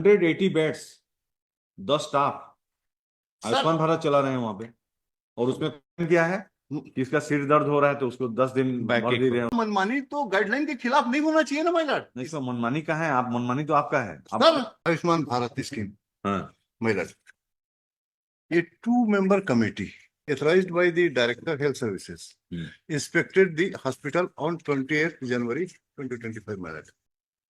180 beds, 10 staff Ayushman Bharat चला रहे हैं वहां पे, और उसमें क्या है कि इसका सिर दर्द हो रहा है तो उसको 10 दिन भर दे रहे हैं। मनमानी तो गाइडलाइन के खिलाफ नहीं होना चाहिए ना महिला। नहीं सर, मनमानी का है, आप मनमानी तो आपका है सर आयुष्मान भारत स्कीम, हाँ, महिला, a 2-member committee authorized by the Director of Health Services inspected the hospital on 28th January 2025.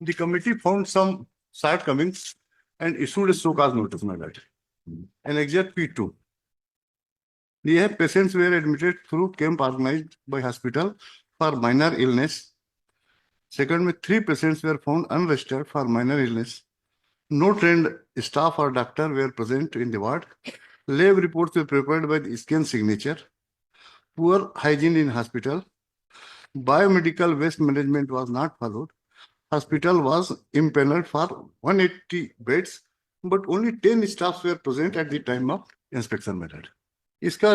The committee found some shortcomings and issued a show-cause notice. An exact P2. The patients were admitted through camp organized by hospital for minor illness. Second, 3 patients were found unregistered for minor illness. No trained staff or doctor were present in the ward. Lab reports were prepared by the scan signature. Poor hygiene in hospital. Biomedical waste management was not followed. Hospital was impaneled for 180 beds, but only 10 staffs were present at the time of inspection. Method. इसका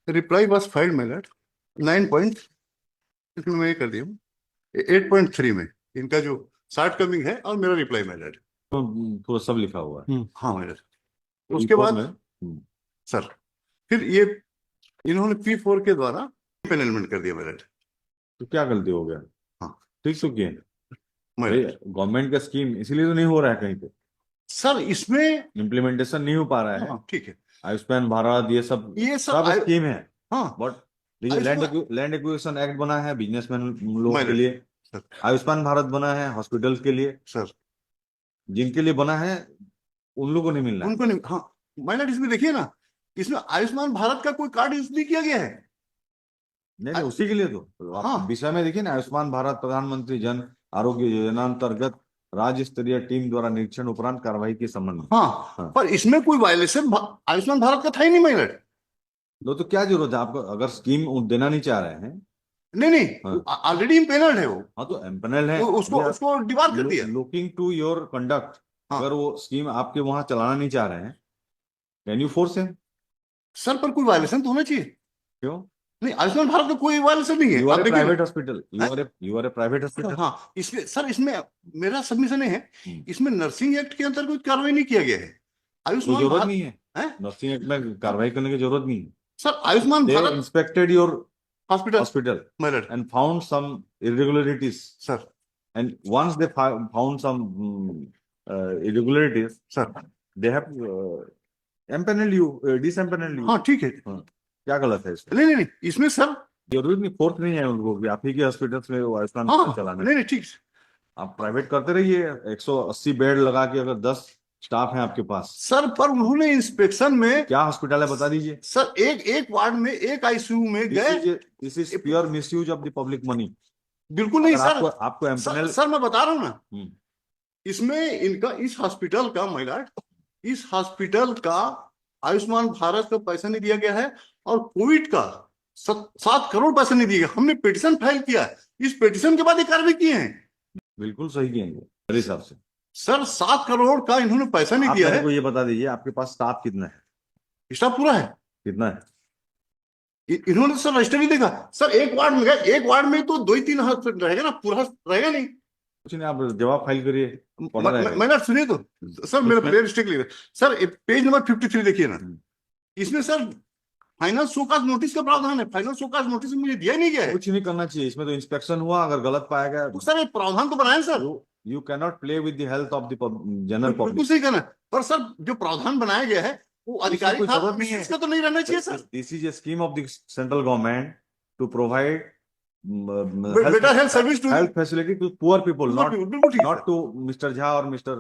reply was filed method 9 point, इसमें मैं कर दिया 8.3 में इनका जो short coming है और मेरा रिप्लाई मेथड पूरा सब लिखा हुआ है। हाँ मेथड। उसके बाद सर फिर ये इन्होंने P4 के द्वारा पैनलमेंट कर दिया मेरिट। तो क्या गलती हो गया? हाँ ठीक तो किए गवर्नमेंट का स्कीम, इसीलिए तो नहीं हो रहा है कहीं पे सर, इसमें इम्प्लीमेंटेशन नहीं हो पा रहा है। ठीक है, आयुष्मान भारत ये सब स्कीम है। हाँ, बट लैंड एक्विजिशन एक्ट बना है बिजनेसमैन लोगों के लिए, आयुष्मान भारत बना है हॉस्पिटल के लिए सर, जिनके लिए बना है उन लोगों को नहीं मिल रहा, उनको नहीं। हाँ माइनर, इसमें देखिए ना, इसमें आयुष्मान भारत का कोई कार्ड यूज नहीं किया गया है। नहीं उसी के लिए तो हाँ, विषय में देखिए ना, आयुष्मान भारत प्रधानमंत्री जन आरोग्य योजना अंतर्गत राज्य स्तरीय टीम द्वारा निरीक्षण उपरांत कार्रवाई के संबंध में। हाँ, पर इसमें कोई वायलेशन आयुष्मान भारत का था ही नहीं माइनर। तो क्या जरूरत है आपको, अगर स्कीम देना नहीं चाह रहे हैं? नहीं ऑलरेडी इम्पेनल्ड है वो। हाँ तो एम्पेनल है, तो उसको डिबार कर दिया। लुकिंग टू योर कंडक्ट, अगर वो स्कीम आपके वहां चलाना नहीं चाह रहे हैं, can you force him? Sir पर कोई वायलेशन तो होना चाहिए। क्यों नहीं, आयुष्मान भारत का कोई वायलेशन नहीं है। You are a private hospital, you are a private hospital. हाँ, इसमें सर, इसमें मेरा सबमिशन है, इसमें नर्सिंग एक्ट के अंतर्गत कोई कार्रवाई नहीं किया गया है। आयुष्मान जरूरत नहीं है नर्सिंग एक्ट में कार्रवाई करने की जरूरत नहीं है sir. Ayushman Bharat inspected your hospital and found some irregularities, sir, and once they found some irregularities, sir, they have empanel you, disempanel you। हाँ ठीक है, क्या गलत है इसमें? नहीं इसमें सर जरूरत नहीं, फोर्स नहीं है उनको कि आप ही के हॉस्पिटल्स में आयुष्मान चलाना। नहीं ठीक, आप प्राइवेट करते रहिए, 180 बेड लगा के अगर 10 स्टाफ है आपके पास सर, पर उन्होंने इंस्पेक्शन में क्या हॉस्पिटल है बता दीजिए सर। एक वार्ड में एक आईसीयू में गए। This is pure misuse of the public money. बिल्कुल नहीं सर, आपको एम्पैनल सर मैं बता रहा हूं ना, इसमें इनका इस हॉस्पिटल का महिला, इस हॉस्पिटल का आयुष्मान भारत का पैसा नहीं दिया गया है और कोविड का 7 करोड़ पैसा नहीं दिया गया। हमने पिटीशन फाइल किया है, इस पिटीशन के बाद ये कार्रवाई किए हैं। बिल्कुल सही किए मेरे हिसाब से सर। 7 करोड़ का इन्होंने पैसा नहीं दिया है। ये बता दीजिए आपके पास स्टाफ कितना है? स्टाफ पूरा है। कितना है? इन्होंने सर रजिस्टर नहीं देखा सर। एक वार्ड में गए, एक वार्ड में तो 2-3 हॉस्पिटल रहेगा ना, पूरा रहेगा नहीं। कुछ नहीं, आप जवाब फाइल करिए। मैंने सुनिए तो सर, मेरा प्लेयर स्टिक लिख सर, पेज नंबर 53 देखिए ना, इसमें सर फाइनल शोकाज नोटिस का प्रावधान है। फाइनल शोकाज नोटिस मुझे दिया नहीं गया है। कुछ नहीं करना चाहिए इसमें, तो इंस्पेक्शन हुआ, अगर गलत पाया गया तो सर ये प्रावधान तो बनाए sir. You can not play with the health of the general public. बिल्कुल सही कहना, पर सर जो प्रावधान बनाया गया है वो अधिकारी जरूरत नहीं है, इसका तो नहीं रहना चाहिए sir. This is a scheme of the central government to provide better health service to health facility to poor people, not to Mr. Jha और Mr.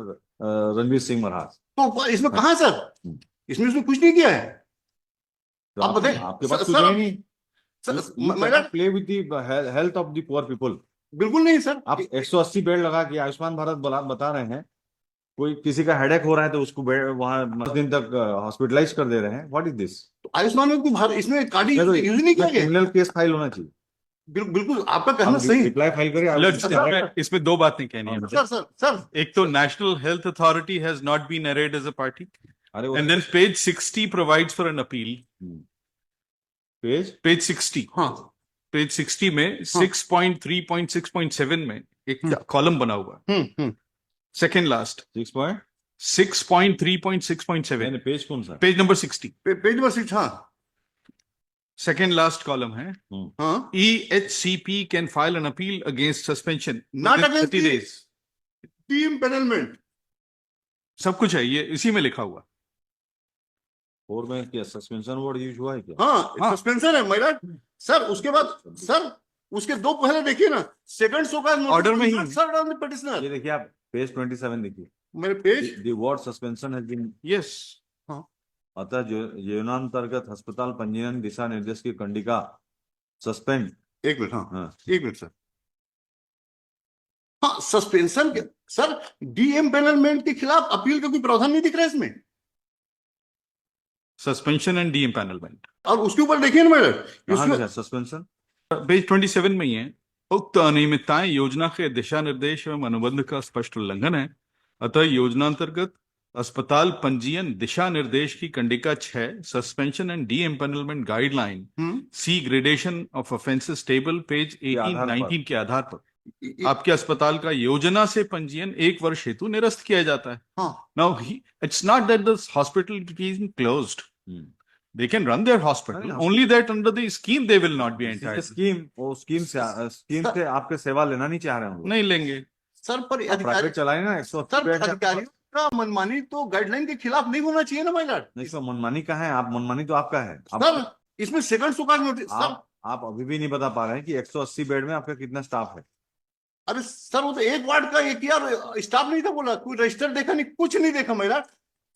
रणवीर सिंह महाराज। तो इसमें कहाँ सर, इसमें कुछ नहीं किया है। तो आप बताइए, आपके पास कुछ है नहीं sir. Play with the health of the poor people. बिल्कुल नहीं सर। आप 180 बेड लगा के आयुष्मान भारत बता रहे हैं, कोई किसी का हेडेक हो रहा है तो उसको वहां 10 दिन तक हॉस्पिटलाइज कर दे रहे हैं। What is this? आयुष्मान में कोई इसमें कार्ड यूज नहीं किया गया। क्रिमिनल केस फाइल होना चाहिए। बिल्कुल आपका कहना सही। रिप्लाई फाइल करिए। इसमें 2 बातें कहनी है सर। एक तो national health authority has not been arrayed as a party, and then page 60 provides for an appeal. Page 60, हाँ, पेज 60 में 6.3.6.7 में एक कॉलम बना हुआ है। Second last. 6 point 6.3.6.7. नहीं पेज कौन सा है? Page number 60. पेज नंबर 6, हाँ Second last column है. हाँ, EHCP can file an appeal against suspension. Not within against 30 the- days. Team पैनलमेंट सब कुछ है ये इसी में लिखा हुआ. 4 में क्या सस्पेंशन वर्ड यूज हुआ है क्या? हाँ, सस्पेंशन है मेरा सर। उसके बाद सर उसके दो पहले देखिए ना, सेकंड शो का Order में ही। Sir on the petitioner. ये देखिए आप पेज 27 देखिए. मेरे page The word suspension has been Yes. अतः योजनांतर्गत अस्पताल पंजीयन दिशा निर्देश की कंडिका सस्पेंड. एक मिनट, हाँ हाँ. एक मिनट सर। हाँ, सस्पेंशन के सर डीएम पैनलमेंट के खिलाफ अपील का कोई प्रावधान नहीं दिख रहा है इसमें। Suspension and de-empanelment. और उसके ऊपर देखिए ना मैडम, कहाँ उसमें लिखा सस्पेंशन? पेज 27 में ही है. उक्त अनियमितताएं योजना के दिशा निर्देश एवं अनुबंध का स्पष्ट उल्लंघन है. अतः योजनांतर्गत अस्पताल पंजीयन दिशा निर्देश की कंडिका 6 suspension and de empanelment guideline C gradation of offences table page 18-19 के आधार पर आपके अस्पताल का योजना से पंजीयन 1 वर्ष हेतु निरस्त किया जाता है. हाँ, now it's not that the hospital is closed. They can run their hospital. अरे, Only that under the scheme they will not be entitled. Scheme वो स्कीम से आपके सेवा लेना नहीं चाह रहे हैं. नहीं लेंगे. सर पर प्राइवेट अधिकारी चलाए ना 180 सर बेड का. अधिकारियों का मनमानी तो गाइडलाइन के खिलाफ नहीं होना चाहिए ना माय लॉर्ड। नहीं सर मनमानी का है. आप मनमानी तो आपका है. सर इसमें सेकंड शो का नोटिस सर। आप अभी भी नहीं बता पा रहे हैं कि 180 बेड में आपका कितना स्टाफ है. अरे सर वो तो एक वार्ड का एक यार स्टाफ नहीं था, बोला कोई रजिस्टर देखा नहीं, कुछ नहीं देखा मेरा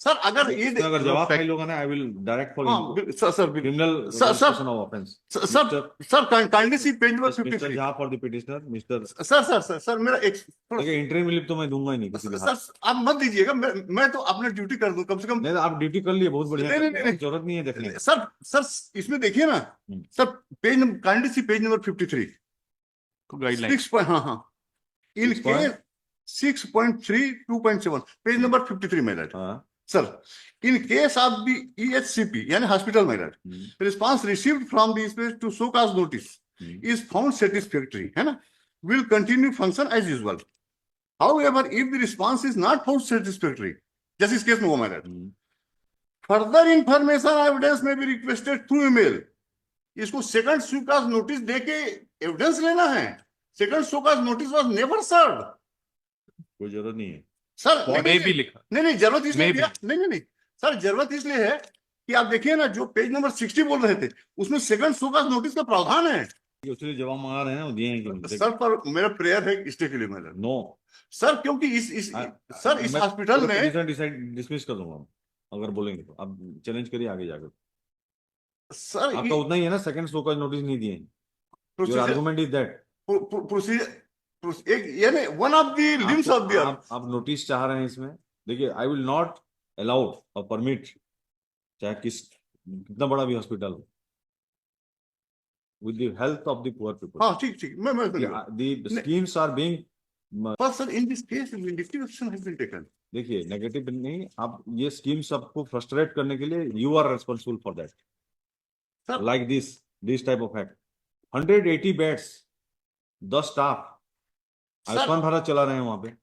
सर। अगर ये तो अगर जवाब फाइल होगा ना I will direct for sir criminal sir of offence. Sir kindly C page number mister 53 जहां for the petitioner mister. Sir मेरा एक देखिए इंटरव्यू लिप तो मैं दूंगा ही नहीं किसी के हाथ. सर आप मत दीजिएगा, मैं तो अपना ड्यूटी कर दूं कम से कम। नहीं आप ड्यूटी कर लिए बहुत बढ़िया. नहीं। जरूरत नहीं है देखने की. सर इसमें देखिए ना सर, पेज नंबर काइंडली सी पेज नंबर 53 गाइडलाइन 6 हाँ इन केस 6.3 2.7 पेज नंबर 53 में लैट हाँ. Sir in case of the EHCP यानी हॉस्पिटल में late response received from the space to show cause notice is found satisfactory है ना, will continue function as usual. However, if the response is not found satisfactory, जैसे इस case में हुआ मेरा, further information evidence may be requested through email. इसको second show cause notice देके evidence लेना है. Second show cause notice was never served. कोई जरूरत नहीं है सर में भी लिखा. नहीं जरूरत इसलिए Maybe. नहीं सर जरूरत इसलिए है कि आप देखिए ना जो पेज नंबर 60 बोल रहे थे उसमें सेकंड शोकाज नोटिस का प्रावधान है. उसलिए जवाब मांगा रहे हैं वो दिए हैं कि नहीं. सर पर मेरा प्रेयर है इसके के लिए मेरा नो सर, क्योंकि इस हॉस्पिटल में डिसमिस कर दूंगा अगर बोलेंगे तो. आप चैलेंज करिए आगे जाकर. सर आपका उतना ही है ना. सेकंड शो का नोटिस नहीं दिए. Your argument is that procedure एक यानी one of the limbs of the आप नोटिस चाह रहे हैं इसमें. देखिए आई विल नॉट अलाउ और परमिट चाहे कितना बड़ा भी हॉस्पिटल हो with the health of the poor people. हाँ ठीक मैं the schemes are being. पर sir in this case vindictive action has been taken. देखिए नेगेटिव नहीं. आप ये स्कीम सबको फ्रस्ट्रेट करने के लिए you are responsible for that. Sir like this type of act. 180 beds 10 staff Ayushman Bharat चला रहे हैं वहां पे.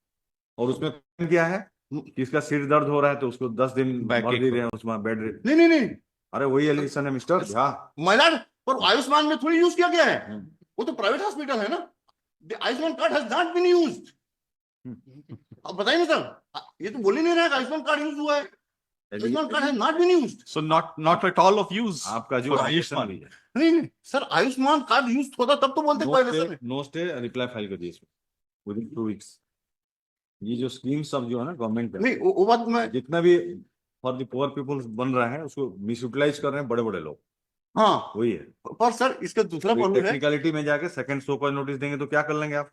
और उसमें क्या है कि इसका सिर दर्द हो रहा है तो उसको 10 दिन भर दे रहे हैं उसमें बेड. नहीं अरे वही एलिगेशन है मिस्टर झा. महिला पर आयुष्मान में थोड़ी यूज किया गया है. वो तो प्राइवेट हॉस्पिटल है ना. Ayushman card has not been used. अब बताइए ना सर, ये तो बोल ही नहीं रहा है आयुष्मान कार्ड यूज हुआ है. Ayushman card has not been used. So not at all of use. आपका जो आयुष्मान नहीं सर, आयुष्मान कार्ड यूज होता तब तो बोलते पहले sir. No stay reply file कर दिए इसमें विदिन 2 वीक्स. ये जो स्कीम सब जो है ना गवर्नमेंट नहीं वो बात मैं जितना भी फॉर द पुअर पीपल बन रहा है उसको मिसयूटिलाइज कर रहे हैं बड़े लोग. हाँ वही है. पर सर इसका दूसरा पहलू है. टेक्निकलिटी में जाके सेकंड शो का नोटिस देंगे तो क्या कर लेंगे आप.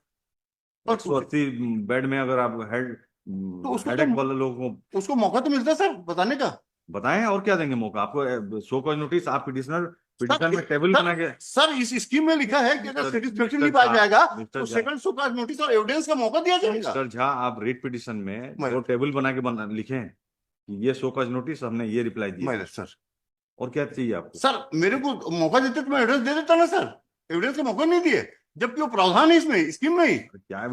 180 बेड में अगर आप हेडेक वाले लोगों को उसको मौका तो मिलता है सर बताने का. बताएं और क्या देंगे मौका आपको. शो का नोटिस आप पिटिशन में टेबल बना के. सर इस स्कीम में लिखा है कि अगर सेटिस्फैक्शन नहीं पाया जाएगा तो सेकंड शो का नोटिस और एविडेंस का मौका दिया जाएगा. मिस्टर झा आप रिट पिटिशन में वो टेबल बना के लिखे कि ये शो का नोटिस हमने ये रिप्लाई दिया. सर और क्या चाहिए आपको. सर मेरे को मौका देते तो मैं एविडेंस दे देता ना सर. एविडेंस का मौका नहीं दिए जबकि वो प्रावधान है इसमें स्कीम में ही. क्या